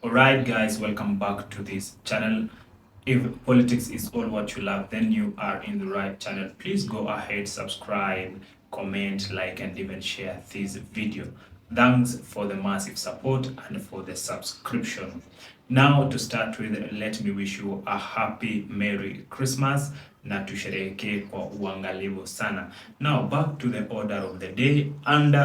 Alright guys, welcome back to this channel. If politics is all what you love, then you are in the right channel. Please go ahead, subscribe, comment, like, and even share this video. Thanks for the massive support and for the subscription. Now to start with, let me wish you a happy Merry Christmas na tusherehekee kwa uangalifu sana. Now back to the order of the day, and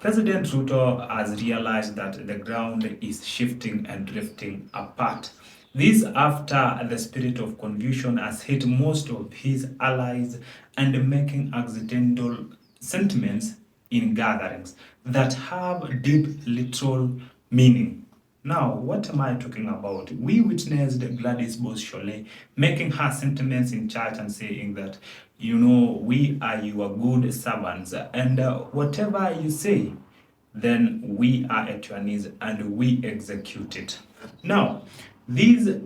President Ruto has realized that the ground is shifting and drifting apart. This after the spirit of confusion has hit most of his allies and making accidental sentiments in gatherings that have deep literal meaning. Now, what am I talking about? We witnessed Gladys Boschole making her sentiments in church and saying that, we are your good servants, and whatever you say, then we are at your knees and we execute it. Now, these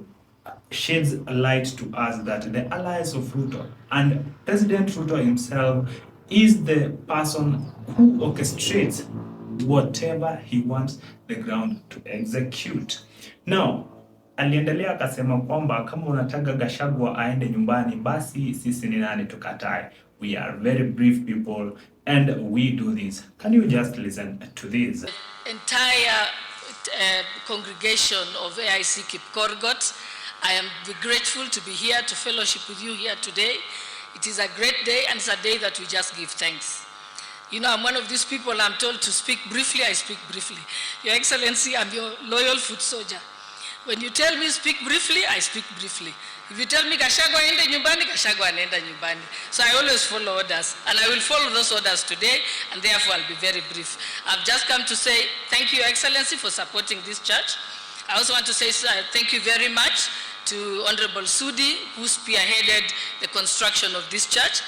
sheds light to us that the allies of Ruto and President Ruto himself is the person who orchestrates whatever he wants the ground to execute. Now, aliendelea akasema kwamba kama unataka Gachagua aende nyumbani, basi sisi ni nani tukatae? We are very brief people and we do this. Can you just listen to this? Entire congregation of AIC Kipkorgot, I am grateful to be here to fellowship with you here today. It is a great day and it's a day that we just give thanks. You know, I'm one of these people, I'm told to speak briefly, I speak briefly. Your Excellency, I'm your loyal foot soldier. When you tell me speak briefly, I speak briefly. If you tell me Gachagua ende nyumbani, Gachagua anaenda nyumbani. So I always follow orders, and I will follow those orders today, and therefore I'll be very brief. I've just come to say thank you, Your Excellency, for supporting this church. I also want to say thank you very much to Honorable Sudi, who spearheaded the construction of this church.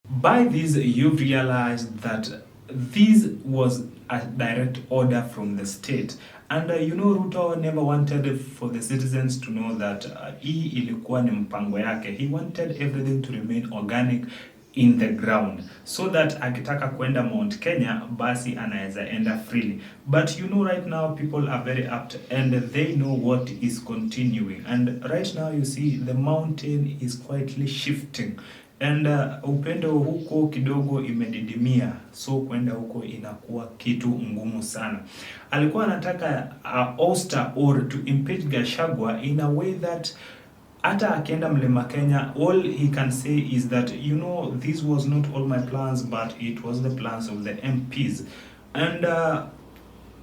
By this, you realized that this was a direct order from the state. And Ruto never wanted for the citizens to know that hii ilikuwa ni mpango yake. He wanted everything to remain organic in the ground, so that akitaka kwenda Mount Kenya, basi anaweza enda freely. But right now people are very apt and they know what is continuing. And right now you see the mountain is quietly shifting. And upendo huko kidogo imedidimia, so kwenda huko inakuwa kitu ngumu sana. Alikuwa anataka ouster or to impeach Gachagua in a way that hata akienda Mlima Kenya, all he can say is that, this was not all my plans, but it was the plans of the MPs. And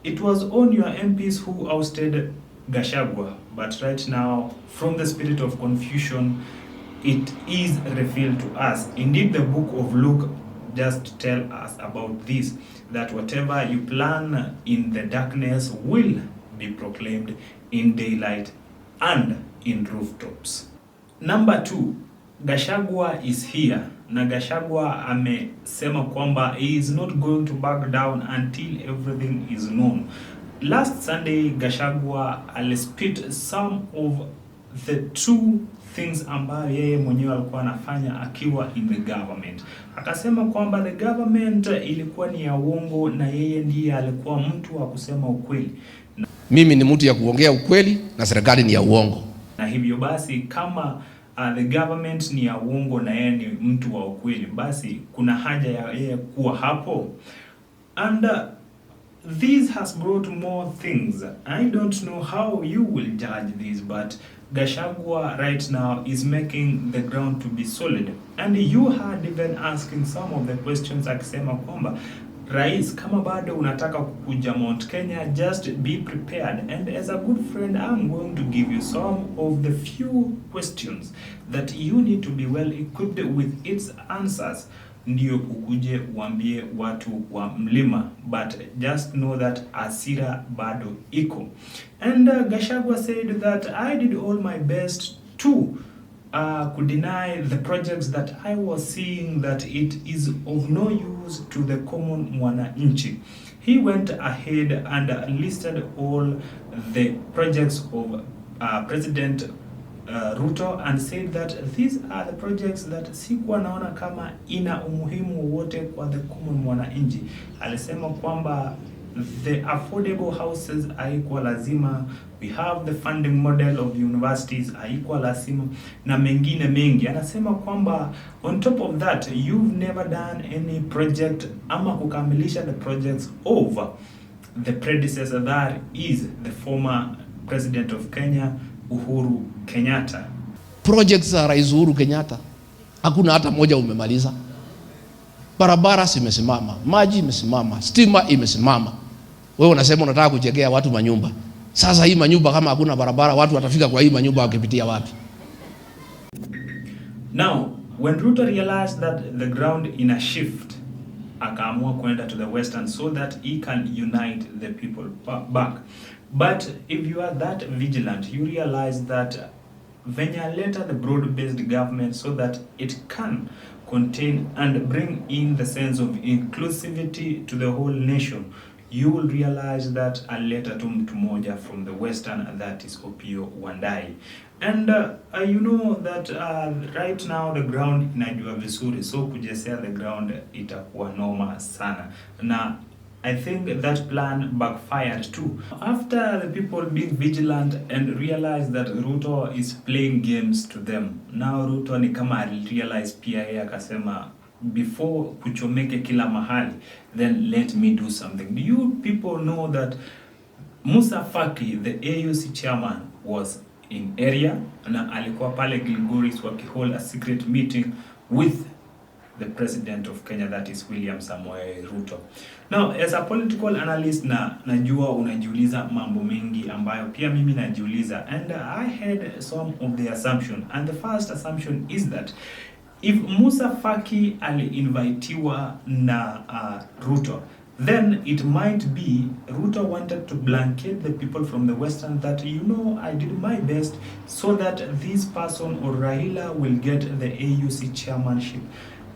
it was on your MPs who ousted Gachagua. But right now, from the spirit of confusion, it is revealed to us. Indeed, the book of Luke just tell us about this, that whatever you plan in the darkness will be proclaimed in daylight and in rooftops. Number 2, Gachagua is here. Na Gachagua amesema kwamba he is not going to back down until everything is known. Last Sunday, Gachagua alispit some of the true things ambayo yeye mwenyewe alikuwa anafanya akiwa in the government. Akasema kwamba the government ilikuwa ni ya uongo na yeye ndiye alikuwa mtu wa kusema ukweli. Mimi ni mtu ya kuongea ukweli na serikali ni ya uongo. Na hivyo basi kama the government ni ya uongo na yeye ni mtu wa ukweli, basi kuna haja ya yeye kuwa hapo. And this has brought more things. I don't know how you will judge this, but Gachagua right now is making the ground to be solid. And you had even asking some of the questions akisema kwamba Rais, kama bado unataka kukuja Mount Kenya, just be prepared. And as a good friend, I'm going to give you some of the few questions that you need to be well equipped with its answers. Ndio ukuje uambie watu wa mlima, but just know that asira bado iko. And Gachagua said that I did all my best to could deny the projects that I was seeing that it is of no use to the common mwananchi. He went ahead and listed all the projects of President Ruto and said that these are the projects that sikuwa naona kama ina umuhimu wote kwa the common mwananchi. Alisema kwamba the affordable houses haikuwa lazima, we have the funding model of universities haikuwa lazima, na mengine mengi. Anasema kwamba on top of that you've never done any project ama kukamilisha the projects of the predecessor, that is the former president of Kenya Uhuru Kenyatta. Projects za Rais Uhuru Kenyatta hakuna hata moja umemaliza. Barabara zimesimama, maji imesimama, stima imesimama. Wewe unasema unataka kujengea watu manyumba. Sasa hii manyumba kama hakuna barabara, watu watafika kwa hii manyumba wakipitia wapi? Now, when Ruto realized that the ground in a shift, akaamua kwenda to the western so that he can unite the people back. But if you are that vigilant, you realize that venye later the broad-based government so that it can contain and bring in the sense of inclusivity to the whole nation, you will realize that alileta tu mtu moja from the western, that is Opiyo Wandayi. And you know that right now the ground inajua vizuri, so kujesea the ground itakuwa noma sana, na I think that plan backfired too. After the people being vigilant and realized that Ruto is playing games to them, now Ruto ni kama realize pia yeye akasema, before kuchomeke kila mahali, then let me do something. Do you people know that Musa Faki, the AUC chairman, was in area na alikuwa pale Gilgoris wakihold a secret meeting with the president of Kenya, that is William Samoei Ruto. Now, as a political analyst, najua unajiuliza mambo mengi ambayo pia mimi najiuliza, and I had some of the assumption, and the first assumption is that if Musa Faki ali-invitiwa na Ruto, then it might be Ruto wanted to blanket the people from the western that, you know, I did my best so that this person or Raila will get the AUC chairmanship.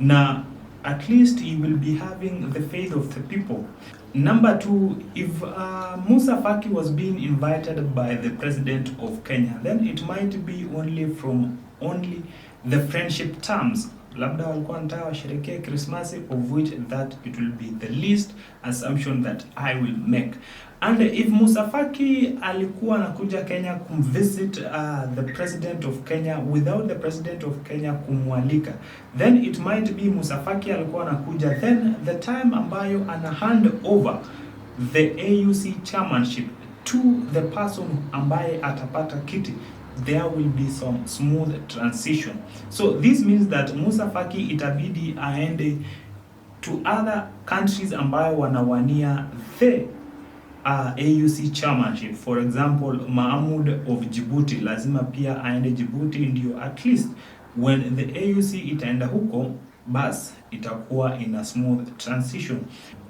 Now, at least he will be having the faith of the people. Number two, if Musa Faki was being invited by the president of Kenya, then it might be only from the friendship terms. Labda walikuwa wanataka washerekee Christmas, of which that it will be the least assumption that I will make. And if Musa Faki alikuwa anakuja Kenya kumvisit the president of Kenya without the president of Kenya kumwalika, then it might be Musa Faki alikuwa anakuja, then the time ambayo ana hand over the AUC chairmanship to the person ambaye atapata kiti, there will be some smooth transition. So this means that Musa Faki itabidi aende to other countries ambayo wanawania the AUC chairmanship. For example, Mahmoud of Djibouti lazima pia aende Djibouti, ndio at least when the AUC itaenda huko, bas itakuwa in a smooth transition.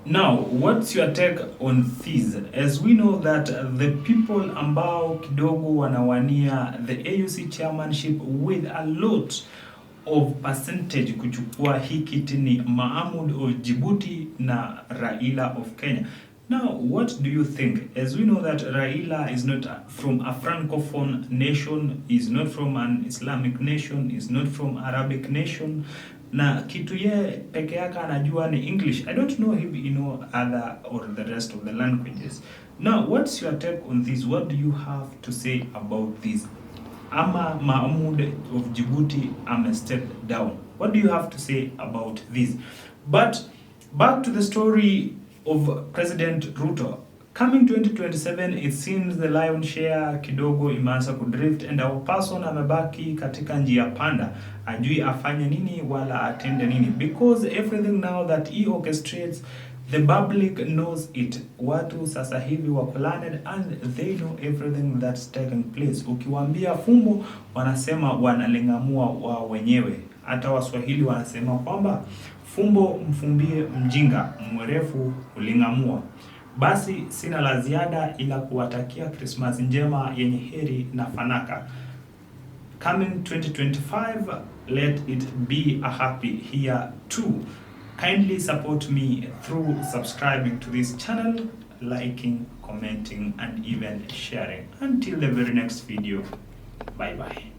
Now, what's your take on this? As we know that the people ambao kidogo wanawania the AUC chairmanship with a lot of percentage kuchukua hii kiti ni Mahmoud of Djibouti na Raila of Kenya. Now, what do you think? As we know that Raila is not from a francophone nation, is not from an Islamic nation, is not from Arabic nation, na kitu ye peke yake anajua ni English. I don't know if you know other or the rest of the languages. Now, what's your take on this? What do you have to say about this? Ama Mahmoud of Djibouti am stepped down. What do you have to say about this? But back to the story of President Ruto. Coming 2027, it seems the lion share kidogo imeanza kudrift, and our person amebaki katika njia panda, ajui afanye nini wala atende nini, because everything now that he orchestrates, the public knows it. Watu sasa hivi wako learned and they know everything that's taking place. Ukiwaambia fumbo, wanasema wanalingamua wao wenyewe. Hata Waswahili wanasema kwamba fumbo mfumbie mjinga, mwerefu ulingamua. Basi sina la ziada ila kuwatakia Christmas njema yenye heri na fanaka. Coming 2025, let it be a happy here too. Kindly support me through subscribing to this channel, liking, commenting, and even sharing. Until the very next video, bye bye.